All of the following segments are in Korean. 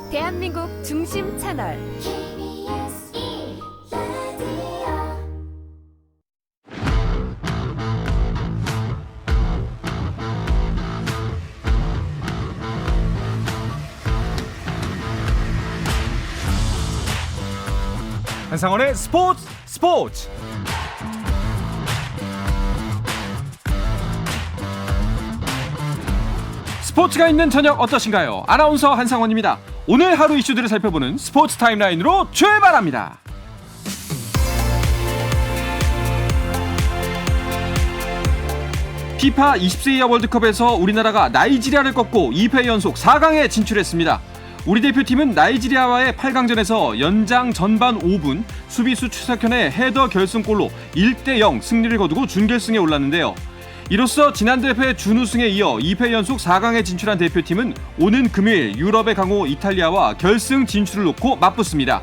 대한민국 중심 채널 KBS 1라디오 한상원의 스포츠. 스포츠가 있는 저녁 어떠신가요? 아나운서 한상원입니다. 오늘 하루 이슈들을 살펴보는 스포츠 타임라인으로 출발합니다. 피파 20세 이하 월드컵에서 우리나라가 나이지리아를 꺾고 2패 연속 4강에 진출했습니다. 우리 대표팀은 나이지리아와의 8강전에서 연장 전반 5분 수비수 추석현의 헤더 결승골로 1대0 승리를 거두고 준결승에 올랐는데요. 이로써 지난 대회 준우승에 이어 2패 연속 4강에 진출한 대표팀은 오는 금요일 유럽의 강호 이탈리아와 결승 진출을 놓고 맞붙습니다.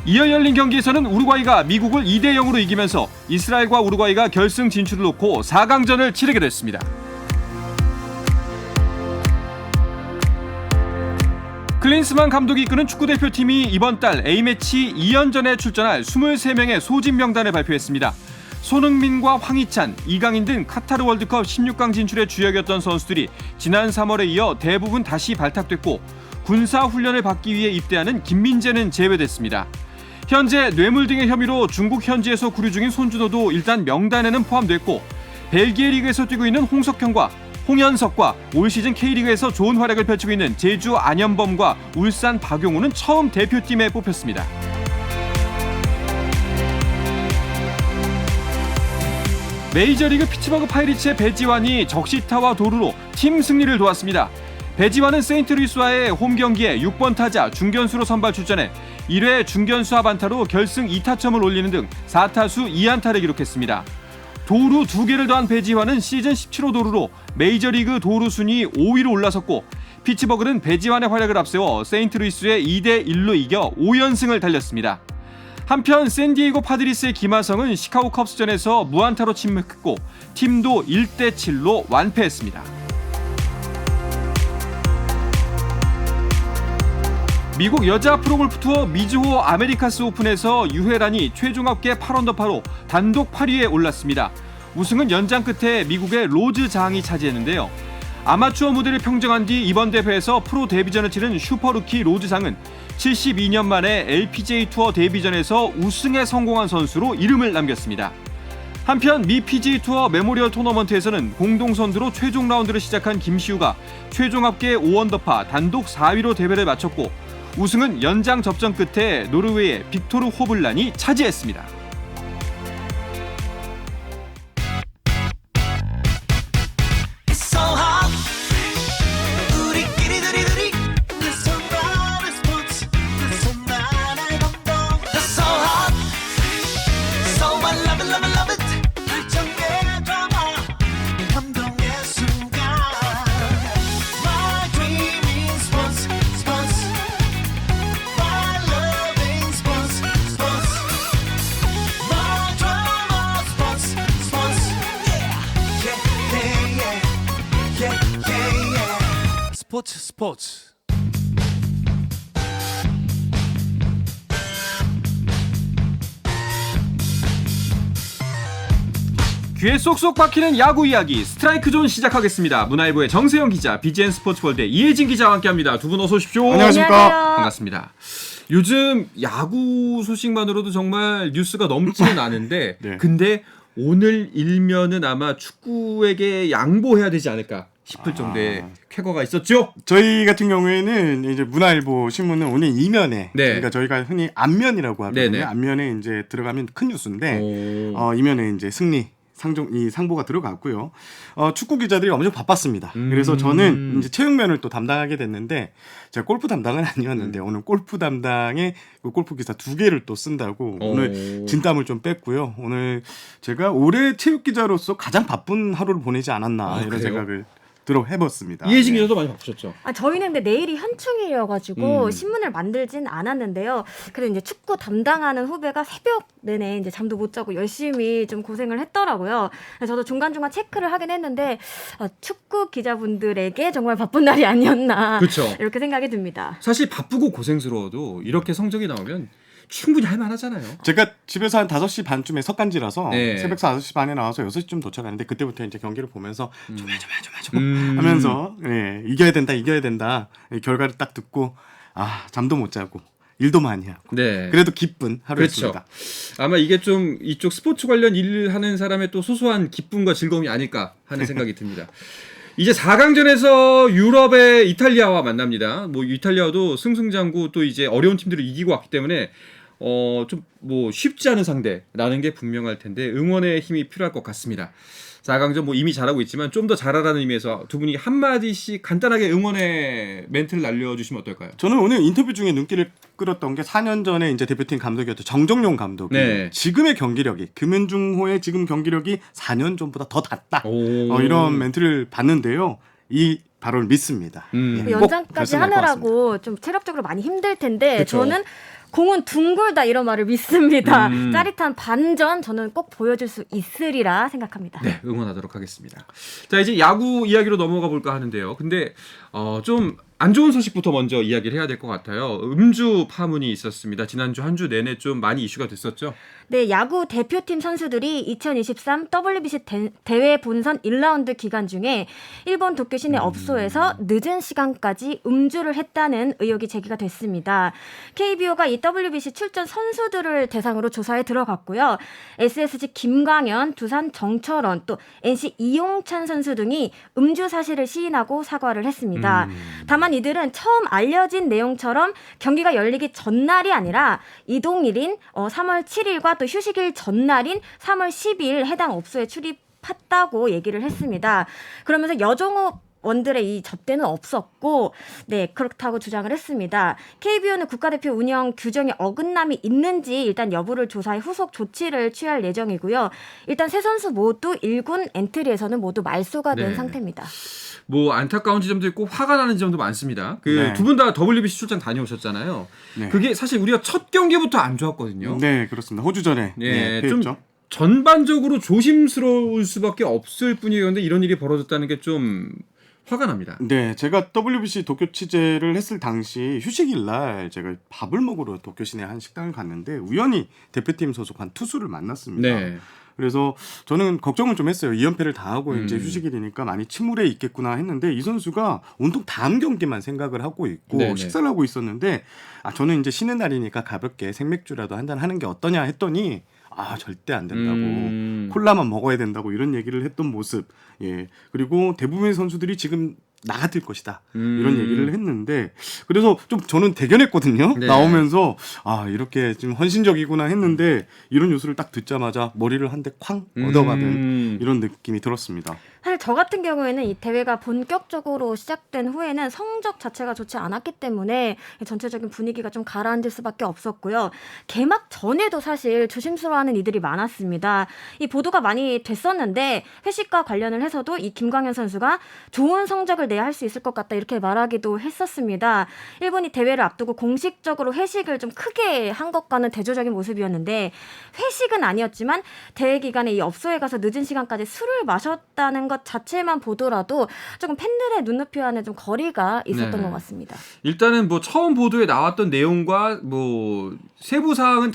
이어 열린 경기에서는 우루과이가 미국을 2대0으로 이기면서 이스라엘과 우루과이가 결승 진출을 놓고 4강전을 치르게 됐습니다. 클린스만 감독이 이끄는 축구대표팀이 이번 달 A매치 2연전에 출전할 23명의 소집 명단을 발표했습니다. 손흥민과 황희찬, 이강인 등 카타르 월드컵 16강 진출의 주역이었던 선수들이 지난 3월에 이어 대부분 다시 발탁됐고 군사훈련을 받기 위해 입대하는 김민재는 제외됐습니다. 현재 뇌물 등의 혐의로 중국 현지에서 구류 중인 손준호도 일단 명단에는 포함됐고 벨기에 리그에서 뛰고 있는 홍석현과 홍현석과 올 시즌 K리그에서 좋은 활약을 펼치고 있는 제주 안현범과 울산 박용우는 처음 대표팀에 뽑혔습니다. 메이저리그 피츠버그 파이리츠의 배지환이 적시타와 도루로 팀 승리를 도왔습니다. 배지환은 세인트루이스와의 홈경기에 6번 타자 중견수로 선발 출전해 1회 중견수 합안타로 결승 2타점을 올리는 등 4타수 2안타를 기록했습니다. 도루 2개를 더한 배지환은 시즌 17호 도루로 메이저리그 도루 순위 5위로 올라섰고 피츠버그는 배지환의 활약을 앞세워 세인트루이스에 2대1로 이겨 5연승을 달렸습니다. 한편 샌디에이고 파드리스의 김하성은 시카고 컵스전에서 무안타로 침묵했고 팀도 1대7로 완패했습니다. 미국 여자 프로골프 투어 미즈호 아메리카스 오픈에서 유혜란이 최종 합계 8언더파로 단독 8위에 올랐습니다. 우승은 연장 끝에 미국의 로즈 장이 차지했는데요. 아마추어 무대를 평정한 뒤 이번 대회에서 프로 데뷔전을 치른 슈퍼루키 로즈 장은 72년 만에 LPGA 투어 데뷔전에서 우승에 성공한 선수로 이름을 남겼습니다. 한편 미 PGA 투어 메모리얼 토너먼트에서는 공동선두로 최종 라운드를 시작한 김시우가 최종 합계 5언더파 단독 4위로 대회를 마쳤고 우승은 연장 접전 끝에 노르웨이의 빅토르 호블란이 차지했습니다. 스포츠 귀에 쏙쏙 박히는 야구 이야기 스트라이크 존 시작하겠습니다. 문화일보의 정세영 기자, BGN 스포츠월드의 이혜진 기자와 함께합니다. 두 분 어서 오십시오. 안녕하십니까. 반갑습니다. 요즘 야구 소식만으로도 정말 뉴스가 넘치는 않은데 네. 근데 오늘 일면은 아마 축구에게 양보해야 되지 않을까 싶을 정도의 쾌거가 있었죠. 저희 같은 경우에는 이제 문화일보 신문은 오늘 이면에 네. 그러니까 저희가 흔히 앞면이라고 하거든요. 네네. 앞면에 이제 들어가면 큰 뉴스인데 오. 이면에 이제 승리 이 상보가 들어갔고요. 축구 기자들이 엄청 바빴습니다. 그래서 저는 이제 체육면을 또 담당하게 됐는데 제가 골프 담당은 아니었는데 오늘 골프 담당의 그 골프 기사 2개를 또 쓴다고 오늘 진땀을 좀 뺐고요. 오늘 제가 올해 체육 기자로서 가장 바쁜 하루를 보내지 않았나 이런 그래요? 생각을 바쁘도록 해봤습니다. 이혜진 네. 기자도 많이 바쁘셨죠? 저희는 근데 내일이 현충일이어가지고 음. 신문을 만들진 않았는데요. 그래도 이제 축구 담당하는 후배가 새벽 내내 이제 잠도 못 자고 열심히 좀 고생을 했더라고요. 그래서 저도 중간중간 체크를 하긴 했는데 축구 기자분들에게 정말 바쁜 날이 아니었나 그렇죠. 이렇게 생각이 듭니다. 사실 바쁘고 고생스러워도 이렇게 성적이 나오면 충분히 할 만하잖아요. 제가 집에서 한 5시 반쯤에 석간지라서 네. 새벽 5시 반에 나와서 6시쯤 도착하는데 그때부터 이제 경기를 보면서 좀 음. 하면서 예, 이겨야 된다 결과를 딱 듣고 잠도 못 자고 일도 많이 하고 네. 그래도 기쁜 하루였습니다. 그렇죠. 아마 이게 좀 이쪽 스포츠 관련 일을 하는 사람의 또 소소한 기쁨과 즐거움이 아닐까 하는 생각이 듭니다. 이제 4강전에서 유럽의 이탈리아와 만납니다. 뭐 이탈리아도 승승장구 또 이제 어려운 팀들을 이기고 왔기 때문에 좀 뭐 쉽지 않은 상대라는 게 분명할 텐데 응원의 힘이 필요할 것 같습니다. 4강전 뭐 이미 잘하고 있지만 좀 더 잘하라는 의미에서 두 분이 한마디씩 간단하게 응원의 멘트를 날려주시면 어떨까요? 저는 오늘 인터뷰 중에 눈길을 끌었던 게 4년 전에 이제 대표팀 감독이었던 정정용 감독이 네. 지금의 경기력이 금연중호의 지금 경기력이 4년 전보다 더 낫다. 오. 이런 멘트를 봤는데요. 이 발언을 믿습니다. 예, 꼭 연장까지 결승할 것 같습니다. 하느라고 좀 체력적으로 많이 힘들 텐데 그쵸. 저는 공은 둥글다 이런 말을 믿습니다. 짜릿한 반전 저는 꼭 보여줄 수 있으리라 생각합니다. 네, 응원하도록 하겠습니다. 자, 이제 야구 이야기로 넘어가 볼까 하는데요. 근데 좀 안 좋은 소식부터 먼저 이야기를 해야 될 것 같아요. 음주 파문이 있었습니다. 지난주 한 주 내내 좀 많이 이슈가 됐었죠. 네, 야구 대표팀 선수들이 2023 WBC 대회 본선 1라운드 기간 중에 일본 도쿄 시내 업소에서 늦은 시간까지 음주를 했다는 의혹이 제기가 됐습니다. KBO가 이 WBC 출전 선수들을 대상으로 조사에 들어갔고요. SSG 김광현, 두산 정철원, 또 NC 이용찬 선수 등이 음주 사실을 시인하고 사과를 했습니다. 다만 이들은 처음 알려진 내용처럼 경기가 열리기 전날이 아니라 이동일인 3월 7일과 또 휴식일 전날인 3월 10일 해당 업소에 출입했다고 얘기를 했습니다. 그러면서 여종업 원들의 이 접대는 없었고, 네, 그렇다고 주장을 했습니다. KBO는 국가대표 운영 규정에 어긋남이 있는지 일단 여부를 조사해 후속 조치를 취할 예정이고요. 일단 세 선수 모두 1군 엔트리에서는 모두 말소가 된 네. 상태입니다. 뭐 안타까운 지점도 있고 화가 나는 지점도 많습니다. 네. 두 분 다 WBC 출장 다녀오셨잖아요. 네. 그게 사실 우리가 첫 경기부터 안 좋았거든요. 네, 그렇습니다. 호주전에 예, 패했죠. 좀 전반적으로 조심스러울 수밖에 없을 뿐이었는데 이런 일이 벌어졌다는 게 좀 화가 납니다. 네, 제가 WBC 도쿄 취재를 했을 당시 휴식일 날 제가 밥을 먹으러 도쿄 시내 한 식당을 갔는데 우연히 대표팀 소속한 투수를 만났습니다. 네. 그래서 저는 걱정을 좀 했어요. 2연패를 다 하고 이제 휴식일이니까 많이 침울해 있겠구나 했는데 이 선수가 온통 다음 경기만 생각을 하고 있고 네네. 식사를 하고 있었는데 저는 이제 쉬는 날이니까 가볍게 생맥주라도 한잔 하는 게 어떠냐 했더니 절대 안 된다고 콜라만 먹어야 된다고 이런 얘기를 했던 모습. 예. 그리고 대부분의 선수들이 지금 나가들 것이다 이런 얘기를 했는데 그래서 좀 저는 대견했거든요. 네. 나오면서 이렇게 좀 헌신적이구나 했는데 이런 뉴스를 딱 듣자마자 머리를 한 대 쾅 얻어가는 이런 느낌이 들었습니다. 사실 저 같은 경우에는 이 대회가 본격적으로 시작된 후에는 성적 자체가 좋지 않았기 때문에 전체적인 분위기가 좀 가라앉을 수밖에 없었고요. 개막 전에도 사실 조심스러워하는 이들이 많았습니다. 이 보도가 많이 됐었는데 회식과 관련을 해서도 이 김광현 선수가 좋은 성적을 내야 할 수 있을 것 같다 이렇게 말하기도 했었습니다. 일본이 대회를 앞두고 공식적으로 회식을 좀 크게 한 것과는 대조적인 모습이었는데 회식은 아니었지만 대회 기간에 이 업소에 가서 늦은 시간까지 술을 마셨다는 것 자체만 보더라도 조금 팬들의 눈높이와는 좀 거리가 있었던 네. 것 같습니다. 일단은 뭐 처음 보도에 나왔던 내용과 뭐 세부 사항은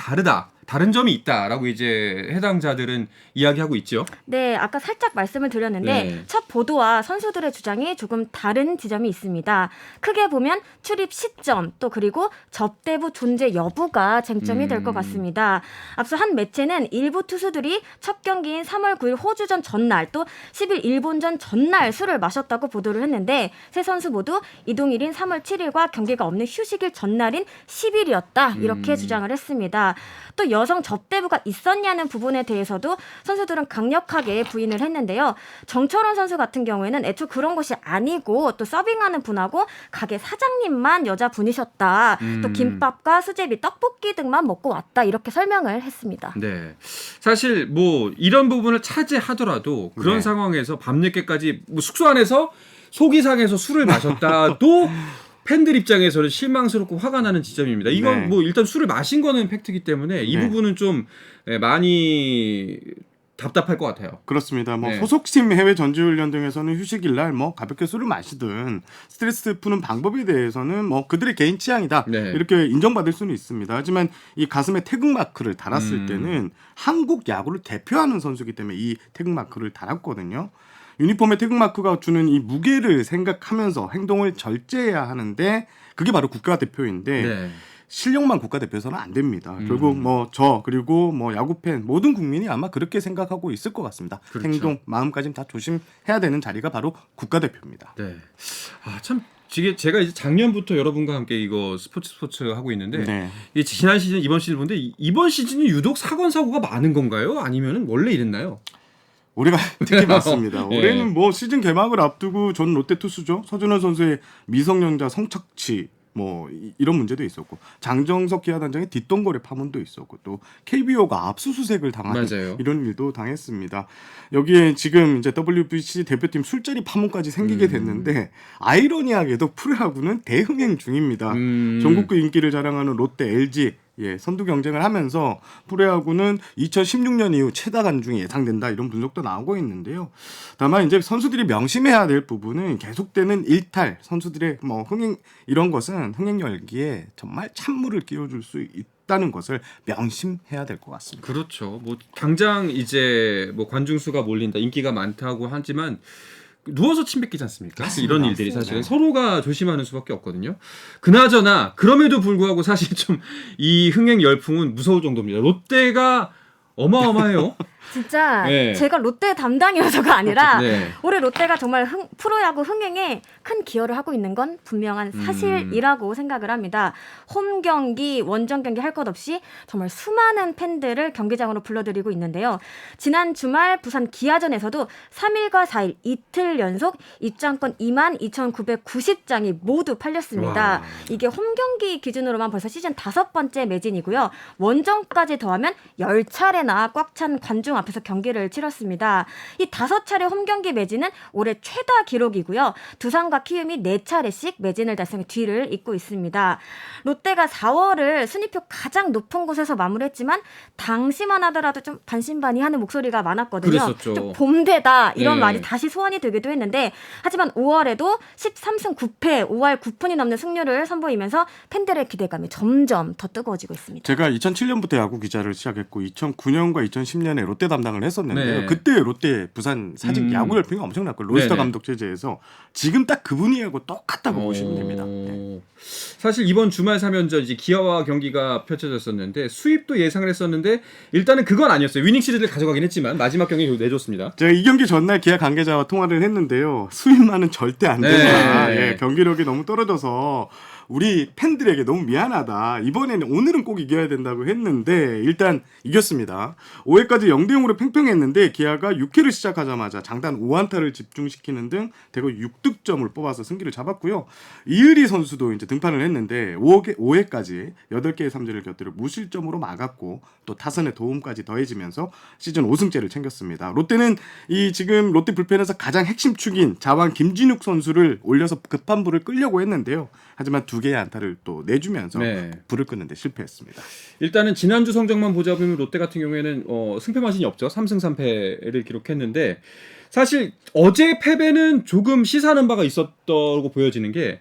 다른 점이 있다라고 이제 해당자들은 이야기하고 있죠. 네, 아까 살짝 말씀을 드렸는데 네. 첫 보도와 선수들의 주장이 조금 다른 지점이 있습니다. 크게 보면 출입 시점 또 그리고 접대부 존재 여부가 쟁점이 될 것 같습니다. 앞서 한 매체는 일부 투수들이 첫 경기인 3월 9일 호주전 전날 또 10일 일본전 전날 술을 마셨다고 보도를 했는데 세 선수 모두 이동일인 3월 7일과 경기가 없는 휴식일 전날인 10일이었다 이렇게 주장을 했습니다. 또 여성 접대부가 있었냐는 부분에 대해서도 선수들은 강력하게 부인을 했는데요. 정철원 선수 같은 경우에는 애초 그런 것이 아니고 또 서빙하는 분하고 가게 사장님만 여자분이셨다. 또 김밥과 수제비, 떡볶이 등만 먹고 왔다. 이렇게 설명을 했습니다. 네. 사실 뭐 이런 부분을 차지하더라도 그런 네. 상황에서 밤늦게까지 뭐 숙소 안에서 소기상에서 술을 마셨다도 팬들 입장에서는 실망스럽고 화가 나는 지점입니다. 이건 네. 뭐 일단 술을 마신 거는 팩트이기 때문에 이 네. 부분은 좀 많이 답답할 것 같아요. 그렇습니다. 뭐 네. 소속팀 해외 전지훈련 등에서는 휴식일 날 뭐 가볍게 술을 마시든 스트레스 푸는 방법에 대해서는 뭐 그들의 개인 취향이다. 네. 이렇게 인정받을 수는 있습니다. 하지만 이 가슴에 태극마크를 달았을 때는 한국 야구를 대표하는 선수이기 때문에 이 태극마크를 달았거든요. 유니폼에 태극마크가 주는 이 무게를 생각하면서 행동을 절제해야 하는데 그게 바로 국가대표인데 네. 실력만 국가대표에서는 안 됩니다. 결국 뭐 저 그리고 뭐 야구팬 모든 국민이 아마 그렇게 생각하고 있을 것 같습니다. 그렇죠. 행동, 마음까지는 다 조심해야 되는 자리가 바로 국가대표입니다. 네. 아, 참 제가 이제 작년부터 여러분과 함께 이거 스포츠 하고 있는데 네. 이 지난 시즌 이번 시즌 보는데 이번 시즌이 유독 사건 사고가 많은 건가요? 아니면은 원래 이랬나요? 올해가 특히 많습니다. 네. 올해는 뭐 시즌 개막을 앞두고 전 롯데 투수죠. 서준원 선수의 미성년자 성착취 뭐 이런 문제도 있었고 장정석 기아 단장의 뒷동거래 파문도 있었고 또 KBO가 압수수색을 당하는 맞아요. 이런 일도 당했습니다. 여기에 지금 이제 WBC 대표팀 술자리 파문까지 생기게 됐는데 아이러니하게도 프로야구는 대흥행 중입니다. 전국구 인기를 자랑하는 롯데, LG 선두 경쟁을 하면서 프로야구는 2016년 이후 최다 관중이 예상된다 이런 분석도 나오고 있는데요. 다만 이제 선수들이 명심해야 될 부분은 계속되는 일탈, 선수들의 뭐 흥행 이런 것은 흥행 열기에 정말 찬물을 끼워줄 수 있다는 것을 명심해야 될 것 같습니다. 그렇죠. 뭐 당장 이제 뭐 관중 수가 몰린다, 인기가 많다고 하지만 누워서 침 뱉기지 않습니까? 맞습니다. 이런 일들이 사실은 서로가 조심하는 수밖에 없거든요. 그나저나 그럼에도 불구하고 사실 좀 이 흥행 열풍은 무서울 정도입니다. 롯데가 어마어마해요. 진짜 네. 제가 롯데 담당이어서가 아니라 네. 올해 롯데가 정말 프로야구 흥행에 큰 기여를 하고 있는 건 분명한 사실이라고 생각을 합니다. 홈 경기, 원정 경기 할 것 없이 정말 수많은 팬들을 경기장으로 불러들이고 있는데요. 지난 주말 부산 기아전에서도 3일과 4일 이틀 연속 입장권 22,990장이 모두 팔렸습니다. 와. 이게 홈 경기 기준으로만 벌써 시즌 5번째 매진이고요. 원정까지 더하면 10차례나 꽉 찬 관중 앞에서 경기를 치렀습니다. 이 5차례 홈 경기 매진은 올해 최다 기록이고요. 두산과 키움이 4차례씩 매진을 달성해 뒤를 잇고 있습니다. 롯데가 4월을 순위표 가장 높은 곳에서 마무리했지만 당시만 하더라도 좀 반신반의하는 목소리가 많았거든요. 그랬었죠. 좀 봄되다 이런 네. 말이 다시 소환이 되기도 했는데 하지만 5월에도 13승 9패 5할 9푼이 넘는 승률을 선보이면서 팬들의 기대감이 점점 더 뜨거워지고 있습니다. 제가 2007년부터 야구 기자를 시작했고 2009년과 2010년에 롯데 담당을 했었는데요. 네. 그때 롯데 부산 사직 야구 열풍이 엄청났고 로스터 네네. 감독 체제에서 지금 딱 그 분위기하고 똑같다고 보시면 됩니다. 네. 사실 이번 주말 3연전 이제 기아와 경기가 펼쳐졌었는데 수입도 예상을 했었는데 일단은 그건 아니었어요. 위닝 시리즈를 가져가긴 했지만 마지막 경기 내줬습니다. 제가 이 경기 전날 기아 관계자와 통화를 했는데요. 수입만은 절대 안 된다. 네. 예, 경기력이 너무 떨어져서 우리 팬들에게 너무 미안하다. 이번에는 오늘은 꼭 이겨야 된다고 했는데 일단 이겼습니다. 5회까지 0대0으로 팽팽했는데 기아가 6회를 시작하자마자 장단 5안타를 집중시키는 등 대거 6득점을 뽑아서 승기를 잡았고요. 이의리 선수도 이제 등판을 했는데 5회까지 8개의 삼진을 곁들여 무실점으로 막았고 또 타선의 도움까지 더해지면서 시즌 5승째를 챙겼습니다. 롯데는 이 지금 롯데 불펜에서 가장 핵심 축인 자완 김진욱 선수를 올려서 급한 불을 끌려고 했는데요. 하지만 2개의 안타를 또 내주면서 네. 불을 끄는데 실패했습니다. 일단은 지난주 성적만 보자 보면 롯데 같은 경우에는 승패 마진이 없죠. 3승 3패를 기록했는데 사실 어제 패배는 조금 시사하는 바가 있었다고 보여지는 게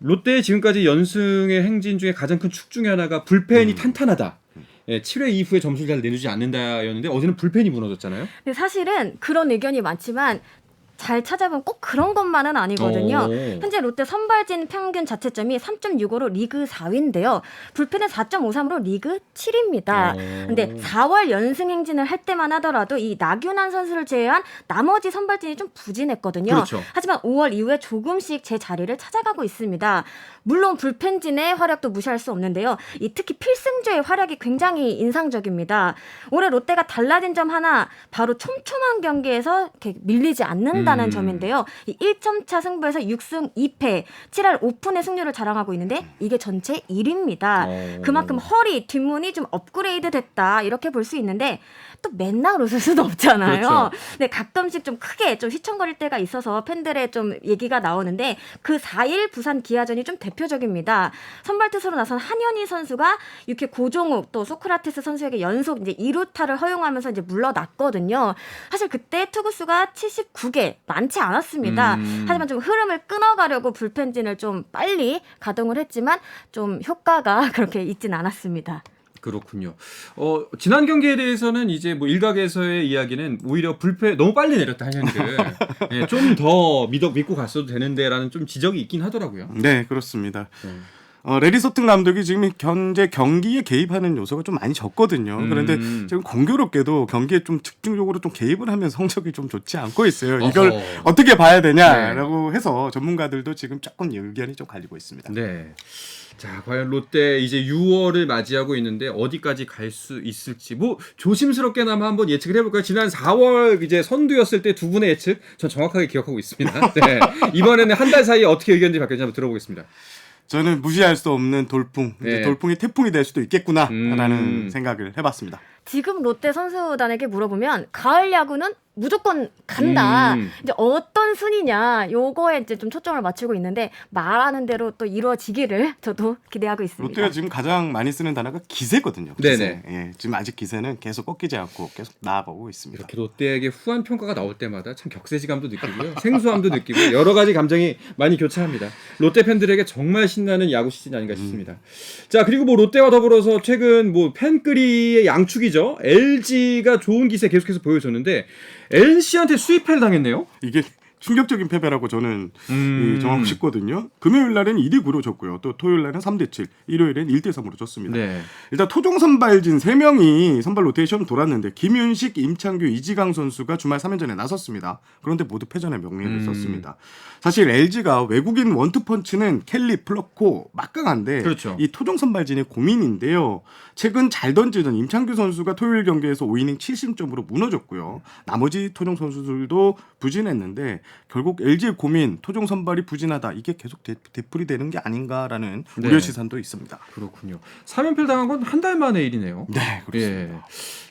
롯데의 지금까지 연승의 행진 중에 가장 큰 축 중에 하나가 불펜이 탄탄하다. 7회 이후에 점수를 잘 내주지 않는다였는데 어제는 불펜이 무너졌잖아요. 근데 사실은 그런 의견이 많지만 잘 찾아보면 꼭 그런 것만은 아니거든요. 현재 롯데 선발진 평균 자책점이 3.65로 리그 4위인데요. 불펜은 4.53으로 리그 7위입니다. 근데 4월 연승 행진을 할 때만 하더라도 이 나균환 선수를 제외한 나머지 선발진이 좀 부진했거든요. 그렇죠. 하지만 5월 이후에 조금씩 제 자리를 찾아가고 있습니다. 물론 불펜진의 활약도 무시할 수 없는데요. 이 특히 필승조의 활약이 굉장히 인상적입니다. 올해 롯데가 달라진 점 하나 바로 촘촘한 경기에서 이렇게 밀리지 않는다는 못했다는 점인데요. 이 1점차 승부에서 6승 2패, 7할 오픈의 승률을 자랑하고 있는데 이게 전체 1위입니다. 그만큼 허리, 뒷문이 좀 업그레이드 됐다 이렇게 볼 수 있는데 또 맨날 웃을 수는 없잖아요. 그렇죠. 네, 가끔씩 좀 크게 좀 휘청거릴 때가 있어서 팬들의 좀 얘기가 나오는데 그 4일 부산 기아전이 좀 대표적입니다. 선발 투수로 나선 한현희 선수가 6회 고종욱 또 소크라테스 선수에게 연속 이제 2루타를 허용하면서 이제 물러났거든요. 사실 그때 투구수가 79개 많지 않았습니다. 하지만 좀 흐름을 끊어가려고 불펜진을 좀 빨리 가동을 했지만 좀 효과가 그렇게 있진 않았습니다. 그렇군요. 지난 경기에 대해서는 이제 뭐 일각에서의 이야기는 오히려 불펜 너무 빨리 내렸다 한현이를 예, 좀 더 믿고 갔어도 되는데라는 좀 지적이 있긴 하더라고요. 네, 그렇습니다. 레리 서튼 감독이 지금 현재 경기에 개입하는 요소가 좀 많이 적거든요. 그런데 지금 공교롭게도 경기에 좀 집중적으로 좀 개입을 하면 성적이 좀 좋지 않고 있어요. 이걸 어떻게 봐야 되냐라고 해서 전문가들도 지금 조금 의견이 좀 갈리고 있습니다. 네. 자, 과연 롯데 이제 6월을 맞이하고 있는데 어디까지 갈 수 있을지 뭐 조심스럽게나마 한번 예측을 해볼까요? 지난 4월 이제 선두였을 때 두 분의 예측 전 정확하게 기억하고 있습니다. 네. 이번에는 한 달 사이에 어떻게 의견이 바뀌었는지 한번 들어보겠습니다. 저는 무시할 수 없는 돌풍, 네. 돌풍이 태풍이 될 수도 있겠구나라는 생각을 해봤습니다. 지금 롯데 선수단에게 물어보면 가을 야구는 무조건 간다. 이제 어떤 순위냐 요거에 이제 좀 초점을 맞추고 있는데 말하는 대로 또 이루어지기를 저도 기대하고 있습니다. 롯데가 지금 가장 많이 쓰는 단어가 기세거든요. 기세. 네네. 예, 지금 아직 기세는 계속 꺾이지 않고 계속 나아가고 있습니다. 이렇게 롯데에게 후한 평가가 나올 때마다 참 격세지감도 느끼고요. 생소함도 느끼고 여러 가지 감정이 많이 교차합니다. 롯데 팬들에게 정말 신나는 야구 시즌이 아닌가 싶습니다. 자, 그리고 뭐 롯데와 더불어서 최근 뭐 팬끄리의 양축이죠. LG가 좋은 기세 계속해서 보여줬는데 NC한테 수입패를 당했네요. 이게 충격적인 패배라고 저는 정하고 싶거든요. 금요일 날은 2대 9로 졌고요. 또 토요일 날은 3대 7, 일요일엔 1대 3으로 졌습니다. 네. 일단 토종 선발진 3명이 선발 로테이션 돌았는데 김윤식, 임창규, 이지강 선수가 주말 3연전에 나섰습니다. 그런데 모두 패전의 명령을 썼습니다. 사실 LG가 외국인 원투펀치는 켈리, 플러코 막강한데 그렇죠. 이 토종 선발진이 고민인데요. 최근 잘 던지던 임창규 선수가 토요일 경기에서 5이닝 7실점으로 무너졌고요. 나머지 토종 선수들도 부진했는데 결국 LG의 고민, 토종 선발이 부진하다. 이게 계속 되풀이 되는 게 아닌가라는 네. 우려 시선도 있습니다. 그렇군요. 3연패를 당한 건 한 달 만의 일이네요. 네, 그렇습니다. 예.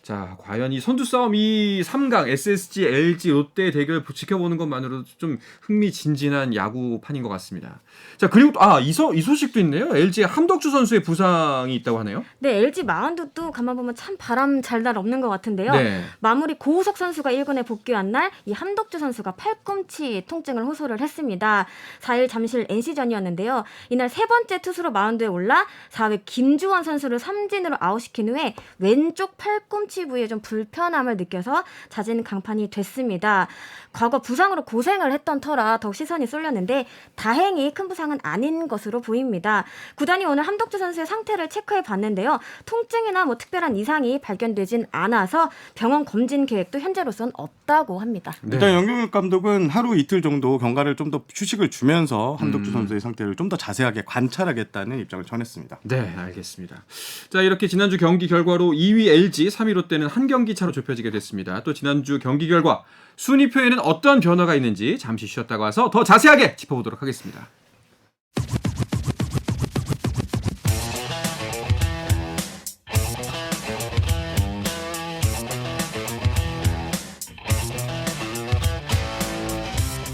자, 과연 이 선두 싸움 이 3강 SSG, LG, 롯데 대결 지켜보는 것만으로도 좀 흥미진진한 야구판인 것 같습니다. 자, 그리고 이 소식도 있네요. LG의 함덕주 선수의 부상이 있다고 하네요. 네, LG 마운드도 가만 보면 참 바람 잘 날 없는 것 같은데요. 네. 마무리 고우석 선수가 1군에 복귀한 날 이 함덕주 선수가 팔꿈치 통증을 호소를 했습니다. 4일 잠실 NC전이었는데요. 이날 세 번째 투수로 마운드에 올라 4회 김주원 선수를 삼진으로 아웃시킨 후에 왼쪽 팔꿈치 부위에 좀 불편함을 느껴서 잦은 강판이 됐습니다. 과거 부상으로 고생을 했던 터라 더욱 시선이 쏠렸는데 다행히 큰 부상은 아닌 것으로 보입니다. 구단이 오늘 함덕주 선수의 상태를 체크해 봤는데요. 통증이나 뭐 특별한 이상이 발견되진 않아서 병원 검진 계획도 현재로선 없다고 합니다. 네. 일단 영경엽 감독은 하루 이틀 정도 경과를 좀 더 휴식을 주면서 함덕주 선수의 상태를 좀 더 자세하게 관찰하겠다는 입장을 전했습니다. 네, 알겠습니다. 자, 이렇게 지난주 경기 결과로 2위 LG, 3위 롯데는 한 경기 차로 좁혀지게 됐습니다. 또 지난주 경기 결과 순위표에는 어떤 변화가 있는지 잠시 쉬었다가 와서 더 자세하게 짚어보도록 하겠습니다.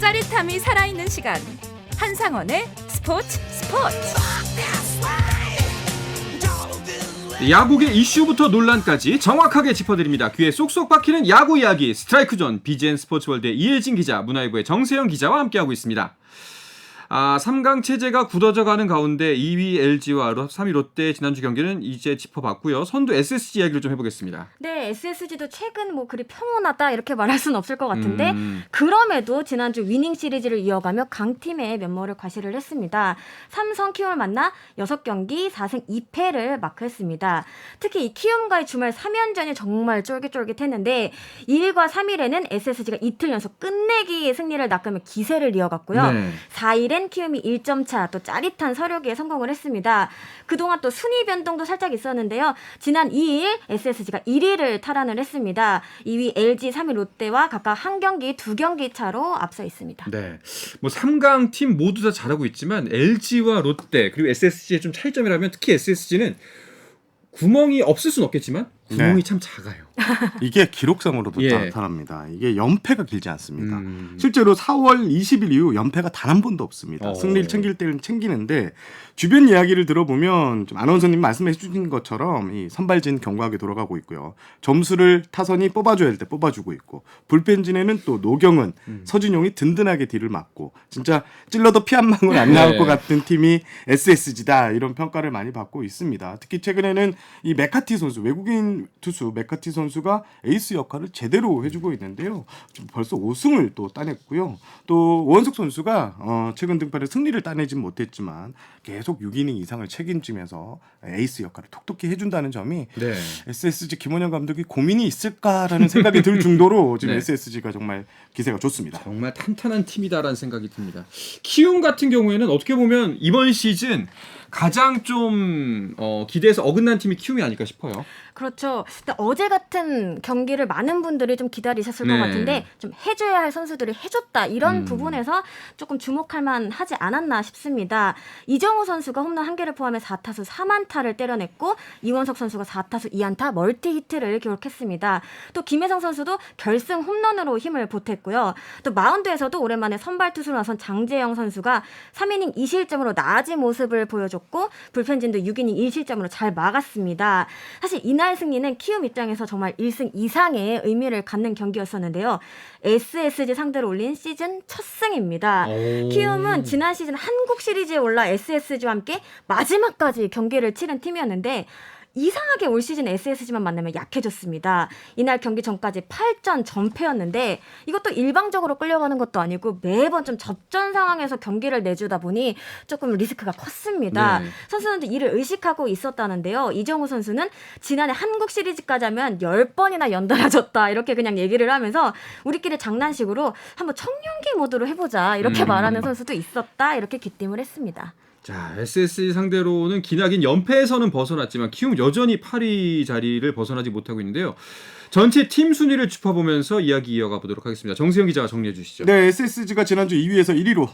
짜릿함이 살아있는 시간 한상원의 스포츠 야구계 이슈부터 논란까지 정확하게 짚어드립니다. 귀에 쏙쏙 박히는 야구 이야기 스트라이크 존 BGN 스포츠월드의 이혜진 기자, 문화일보의 정세영 기자와 함께하고 있습니다. 3강 체제가 굳어져가는 가운데 2위 LG와 3위 롯데 지난주 경기는 이제 짚어봤고요. 선두 SSG 이야기를 좀 해보겠습니다. 네, SSG도 최근 뭐 그리 평온하다 이렇게 말할 수는 없을 것 같은데 그럼에도 지난주 위닝 시리즈를 이어가며 강팀의 면모를 과시를 했습니다. 삼성 키움을 만나 6경기 4승 2패를 마크했습니다. 특히 이 키움과의 주말 3연전이 정말 쫄깃쫄깃했는데 2일과 3일에는 SSG가 이틀 연속 끝내기 승리를 낚으며 기세를 이어갔고요. 네. 4일에 이번엔 키움이 1점 차 또 짜릿한 서력기에 성공을 했습니다. 그동안 또 순위 변동도 살짝 있었는데요. 지난 2일 SSG가 1위를 탈환을 했습니다. 2위 LG, 3위 롯데와 각각 한 경기, 2경기 차로 앞서 있습니다. 네. 뭐 3강 팀 모두 다 잘하고 있지만 LG와 롯데 그리고 SSG의 좀 차이점이라면 특히 SSG는 구멍이 없을 수는 없겠지만 구멍이 네. 참 작아요. 이게 기록상으로도 예. 나타납니다. 이게 연패가 길지 않습니다. 실제로 4월 20일 이후 연패가 단 한 번도 없습니다. 승리를 챙길 때는 챙기는데 주변 이야기를 들어보면 좀 아나운서님 말씀해 주신 것처럼 이 선발진 견고하게 돌아가고 있고요. 점수를 타선이 뽑아줘야 할 때 뽑아주고 있고 불펜진에는 또 노경은 서준용이 든든하게 딜을 맞고 진짜 찔러도 피 한 방울 안 나올 네. 것 같은 팀이 SSG다 이런 평가를 많이 받고 있습니다. 특히 최근에는 이 메카티 선수 외국인 투수 메카티 선수가 에이스 역할을 제대로 해주고 있는데요. 지금 벌써 5승을 또 따냈고요. 또 오원석 선수가 최근 등판에 승리를 따내진 못했지만 계속 6이닝 이상을 책임지면서 에이스 역할을 톡톡히 해준다는 점이 네. SSG 김원영 감독이 고민이 있을까라는 생각이 들 정도로 지금 네. SSG가 정말 기세가 좋습니다. 정말 탄탄한 팀이다라는 생각이 듭니다. 키움 같은 경우에는 어떻게 보면 이번 시즌 가장 좀 기대해서 어긋난 팀이 키움이 아닐까 싶어요. 그렇죠. 근데 어제 같은 경기를 많은 분들이 좀 기다리셨을 네. 것 같은데 좀 해줘야 할 선수들이 해줬다 이런 부분에서 조금 주목할 만하지 않았나 싶습니다. 이정우 선수가 홈런 1개를 포함해 4타수 4안타를 때려냈고 이원석 선수가 4타수 2안타 멀티 히트를 기록했습니다. 또 김혜성 선수도 결승 홈런으로 힘을 보탰고요. 또 마운드에서도 오랜만에 선발 투수로 나선 장재영 선수가 3이닝 2실점으로 나아진 모습을 보여줬고 불펜진도 6이닝 1실점으로 잘 막았습니다. 사실 이날 승리는 키움 입장에서 정말 1승 이상의 의미를 갖는 경기였었는데요. SSG 상대로 올린 시즌 첫 승입니다. 키움은 지난 시즌 한국 시리즈에 올라 SSG와 함께 마지막까지 경기를 치른 팀이었는데 이상하게 올 시즌 SSG만 만나면 약해졌습니다. 이날 경기 전까지 8전 전패였는데 이것도 일방적으로 끌려가는 것도 아니고 매번 좀 접전 상황에서 경기를 내주다 보니 조금 리스크가 컸습니다. 네. 선수들도 이를 의식하고 있었다는데요. 이정우 선수는 지난해 한국 시리즈까지 하면 10번이나 연달아졌다 이렇게 그냥 얘기를 하면서 우리끼리 장난식으로 한번 청룡기 모드로 해보자 이렇게 말하는 선수도 있었다 이렇게 기띔을 했습니다. 자, SSG 상대로는 기나긴 연패에서는 벗어났지만 키움 여전히 8위 자리를 벗어나지 못하고 있는데요. 전체 팀 순위를 짚어보면서 이야기 이어가 보도록 하겠습니다. 정세영 기자가 정리해 주시죠. 네, SSG가 지난주 2위에서 1위로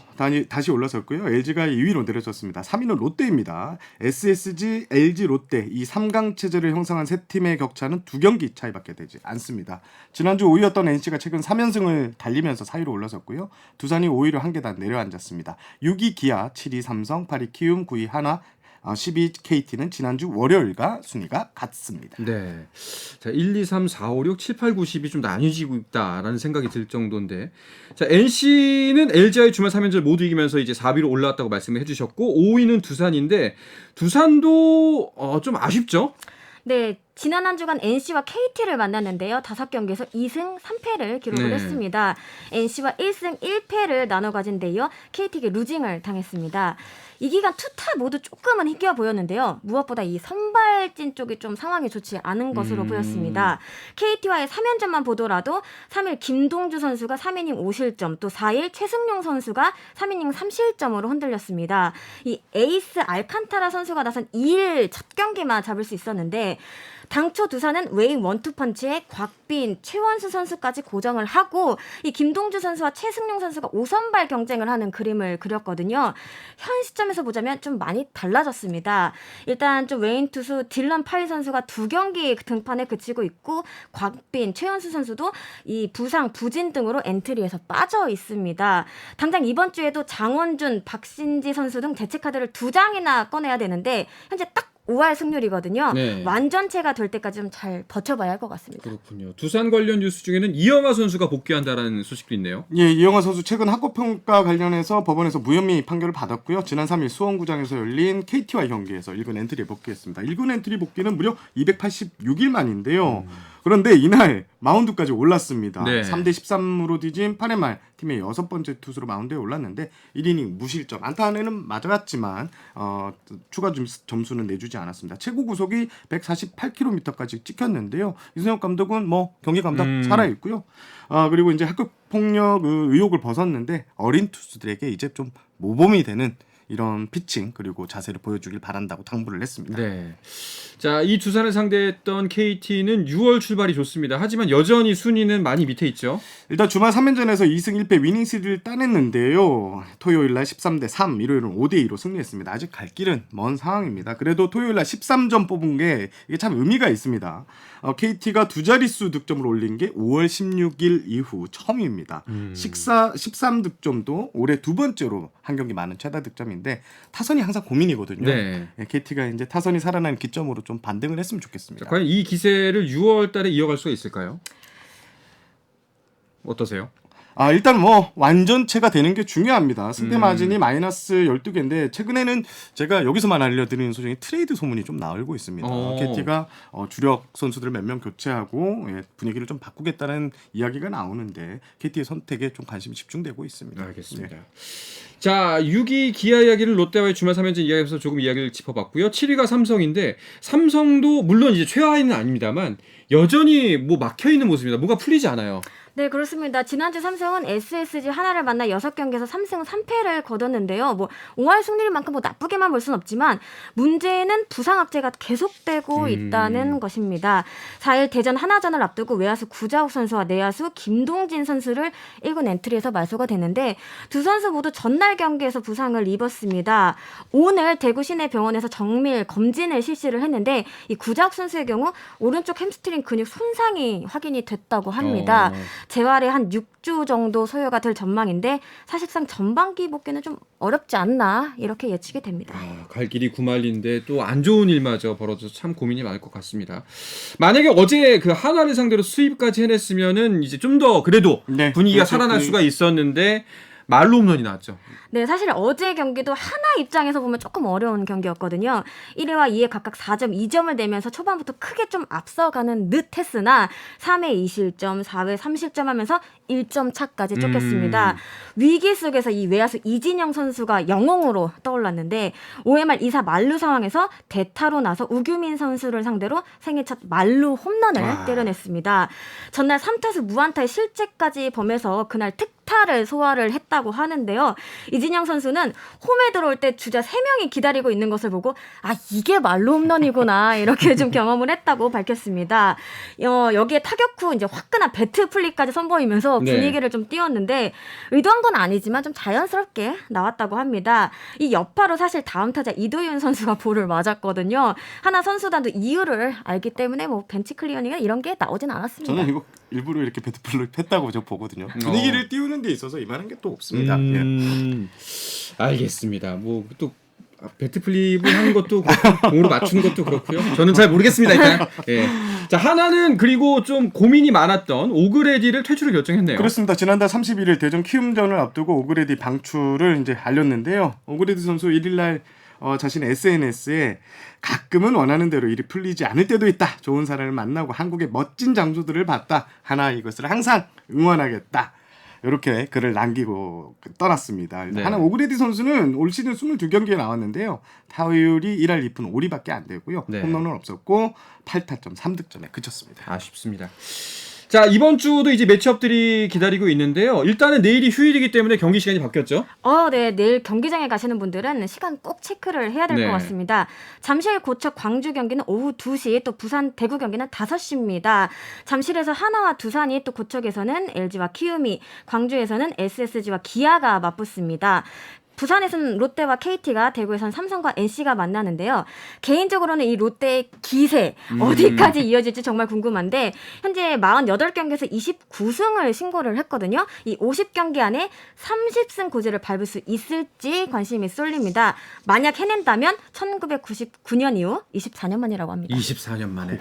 다시 올라섰고요. LG가 2위로 내려졌습니다. 3위는 롯데입니다. SSG, LG, 롯데 이 3강 체제를 형성한 세 팀의 격차는 2경기 차이밖에 되지 않습니다. 지난주 5위였던 NC가 최근 3연승을 달리면서 4위로 올라섰고요. 두산이 5위로 한 계단 내려앉았습니다. 6위 기아, 7위 삼성, 8위 키움, 9위 하나, 10위 KT는 지난주 월요일과 순위가 같습니다. 네. 자, 1, 2, 3, 4, 5, 6, 7, 8, 9, 10이 좀 나뉘어지고 있다라는 생각이 들 정도인데. 자, NC는 LG와의 주말 3연전 모두 이기면서 이제 4위로 올라왔다고 말씀을 해주셨고 5위는 두산인데 두산도 좀 아쉽죠? 네, 지난 한 주간 NC와 KT를 만났는데요. 5경기에서 2승 3패를 기록을 네. 했습니다. NC와 1승 1패를 나눠 가진 데 이어 KT에게 루징을 당했습니다. 이 기간 투타 모두 조금은 희귀해 보였는데요. 무엇보다 이 선발진 쪽이 좀 상황이 좋지 않은 것으로 보였습니다. KT와의 3연전만 보더라도 3일 김동주 선수가 3이닝 5실점, 또 4일 최승용 선수가 3이닝 3실점으로 흔들렸습니다. 이 에이스 알칸타라 선수가 나선 2일 첫 경기만 잡을 수 있었는데 당초 두산은 웨인 원투펀치에 곽빈, 최원수 선수까지 고정을 하고 이 김동주 선수와 최승용 선수가 5선발 경쟁을 하는 그림을 그렸거든요. 현 시점에서 보자면 좀 많이 달라졌습니다. 일단 좀 웨인 투수 딜런 파리 선수가 2경기 등판에 그치고 있고 곽빈, 최원수 선수도 이 부상, 부진 등으로 엔트리에서 빠져 있습니다. 당장 이번 주에도 장원준, 박신지 선수 등 대체 카드를 2장이나 꺼내야 되는데 현재 딱 5할 승률이거든요. 네. 완전체가 될 때까지 좀 잘 버텨봐야 할 것 같습니다. 그렇군요. 두산 관련 뉴스 중에는 이영하 선수가 복귀한다라는 소식도 있네요. 예, 이영하 선수 최근 학급평가 관련해서 법원에서 무혐의 판결을 받았고요. 지난 3일 수원구장에서 열린 KT와의 경기에서 1군 엔트리에 복귀했습니다. 1군 엔트리 복귀는 무려 286일 만인데요. 그런데 이날 마운드까지 올랐습니다. 네. 3대 13으로 뒤진 8회 말 팀의 6번째 투수로 마운드에 올랐는데 1이닝 무실점. 안타는 맞았지만 추가 점수는 내주지 않았습니다. 최고 구속이 148km까지 찍혔는데요. 이승엽 감독은 뭐 경기 감독 살아있고요. 그리고 이제 학급 폭력 의혹을 벗었는데 어린 투수들에게 이제 좀 모범이 되는 이런 피칭 그리고 자세를 보여주길 바란다고 당부를 했습니다. 네. 자, 이 두산을 상대했던 KT는 6월 출발이 좋습니다. 하지만 여전히 순위는 많이 밑에 있죠. 일단 주말 3연전에서 2승 1패 위닝 시리즈를 따냈는데요. 토요일날 13대3, 일요일은 5대2로 승리했습니다. 아직 갈 길은 먼 상황입니다. 그래도 토요일날 13점 뽑은 게 이게 참 의미가 있습니다. KT가 두 자릿수 득점을 올린 게 5월 16일 이후 처음입니다. 13득점도 올해 두 번째로 한 경기 많은 최다 득점인데 타선이 항상 고민이거든요. 네. KT가 이제 타선이 살아나는 기점으로 좀 반등을 했으면 좋겠습니다. 자, 과연 이 기세를 6월 달에 이어갈 수가 있을까요? 어떠세요? 일단 완전체가 되는 게 중요합니다. 승패 마진이 마이너스 12개인데 최근에는 제가 여기서만 알려드리는 소식이 트레이드 소문이 좀 나오고 있습니다. KT가 주력 선수들을 몇 명 교체하고 분위기를 좀 바꾸겠다는 이야기가 나오는데 KT의 선택에 좀 관심이 집중되고 있습니다. 알겠습니다. 자, 6위 기아 이야기를 롯데와의 주말 3연전 이야기에서 조금 이야기를 짚어봤고요. 7위가 삼성인데 삼성도 물론 이제 최하위는 아닙니다만 여전히 막혀있는 모습입니다. 뭔가 풀리지 않아요. 네, 그렇습니다. 지난주 삼성은 SSG 하나를 만나 6경기에서 3승 3패를 거뒀는데요. 5할 승리를 만큼 나쁘게만 볼 수는 없지만 문제는 부상 악재가 계속되고 있다는 것입니다. 4일 대전 하나전을 앞두고 외야수 구자욱 선수와 내야수 김동진 선수를 1군 엔트리에서 말소가 됐는데 두 선수 모두 전날 경기에서 부상을 입었습니다. 오늘 대구 시내병원에서 정밀 검진을 실시를 했는데 이 구자욱 선수의 경우 오른쪽 햄스트링 근육 손상이 확인이 됐다고 합니다. 재활에 한 6주 정도 소요가 될 전망인데 사실상 전반기 복귀는 좀 어렵지 않나 이렇게 예측이 됩니다. 갈 길이 구말린데 또 안 좋은 일마저 벌어져서 참 고민이 많을 것 같습니다. 만약에 어제 그 하나를 상대로 수입까지 해냈으면은 이제 좀 더 그래도 분위기가 그렇죠. 살아날 수가 있었는데 말로 홈런이 나왔죠. 네, 사실 어제 경기도 하나 입장에서 보면 조금 어려운 경기였거든요. 1회와 2회 각각 4점, 2점을 내면서 초반부터 크게 좀 앞서가는 듯 했으나 3회 2실점, 4회 3실점 하면서 1점 차까지 쫓겼습니다. 위기 속에서 이 외야수 이진영 선수가 영웅으로 떠올랐는데 5회 말 2사 만루 상황에서 대타로 나서 우규민 선수를 상대로 생애 첫 만루 홈런을 때려냈습니다. 전날 3타수 무안타의 실책까지 범해서 그날 특타를 소화를 했다고 하는데요. 이진영 선수는 홈에 들어올 때 주자 3명이 기다리고 있는 것을 보고 이게 말로 홈런이구나 이렇게 좀 경험을 했다고 밝혔습니다. 여기에 타격 후 이제 화끈한 배트 플레이까지 선보이면서 분위기를 좀 띄웠는데 의도한 건 아니지만 좀 자연스럽게 나왔다고 합니다. 이 여파로 사실 다음 타자 이도윤 선수가 볼을 맞았거든요. 하나 선수단도 이유를 알기 때문에 벤치 클리어닝이나 이런 게 나오진 않았습니다. 저는 이거 일부러 이렇게 배트 플레이 했다고 저 보거든요. 분위기를 띄우는 데 있어서 이만한 게 또 없습니다. 알겠습니다. 또 배트 플립을 하는 것도 그렇고 공으로 맞추는 것도 그렇고요. 저는 잘 모르겠습니다. 일단. 자, 하나는 그리고 좀 고민이 많았던 오그레디를 퇴출을 결정했네요. 그렇습니다. 지난달 31일 대전 키움전을 앞두고 오그레디 방출을 이제 알렸는데요. 오그레디 선수 1일날 자신의 SNS에 가끔은 원하는 대로 일이 풀리지 않을 때도 있다. 좋은 사람을 만나고 한국의 멋진 장소들을 봤다. 하나 이것을 항상 응원하겠다. 이렇게 글을 남기고 떠났습니다. 하나 오그레디 선수는 올 시즌 22경기에 나왔는데요. 타율이 1할 2푼 5리밖에 안 되고요. 홈런은 없었고 8타점 3득점에 그쳤습니다. 아쉽습니다. 자, 이번 주도 이제 매치업들이 기다리고 있는데요. 일단은 내일이 휴일이기 때문에 경기 시간이 바뀌었죠? 네. 내일 경기장에 가시는 분들은 시간 꼭 체크를 해야 될 것 같습니다. 잠실 고척 광주 경기는 오후 2시, 또 부산 대구 경기는 5시입니다. 잠실에서 하나와 두산이, 또 고척에서는 LG와 키움이, 광주에서는 SSG와 기아가 맞붙습니다. 부산에서는 롯데와 KT가, 대구에서는 삼성과 NC가 만나는데요. 개인적으로는 이 롯데의 기세 어디까지 이어질지 정말 궁금한데 현재 48경기에서 29승을 신고를 했거든요. 이 50경기 안에 30승 고지를 밟을 수 있을지 관심이 쏠립니다. 만약 해낸다면 1999년 이후 24년 만이라고 합니다. 24년 만에.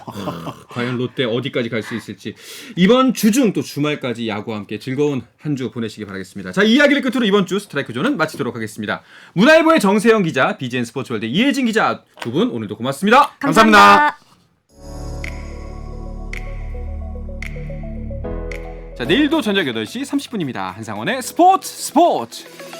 과연 롯데 어디까지 갈 수 있을지. 이번 주중 또 주말까지 야구와 함께 즐거운 한 주 보내시기 바라겠습니다. 자, 이 이야기를 끝으로 이번 주 스트라이크 존은 마치도록 하겠습니다. 문화일보의 정세영 기자, BGN 스포츠월드 이혜진 기자 두 분 오늘도 고맙습니다. 감사합니다. 자, 내일도 저녁 8시 30분입니다. 한상원의 스포츠.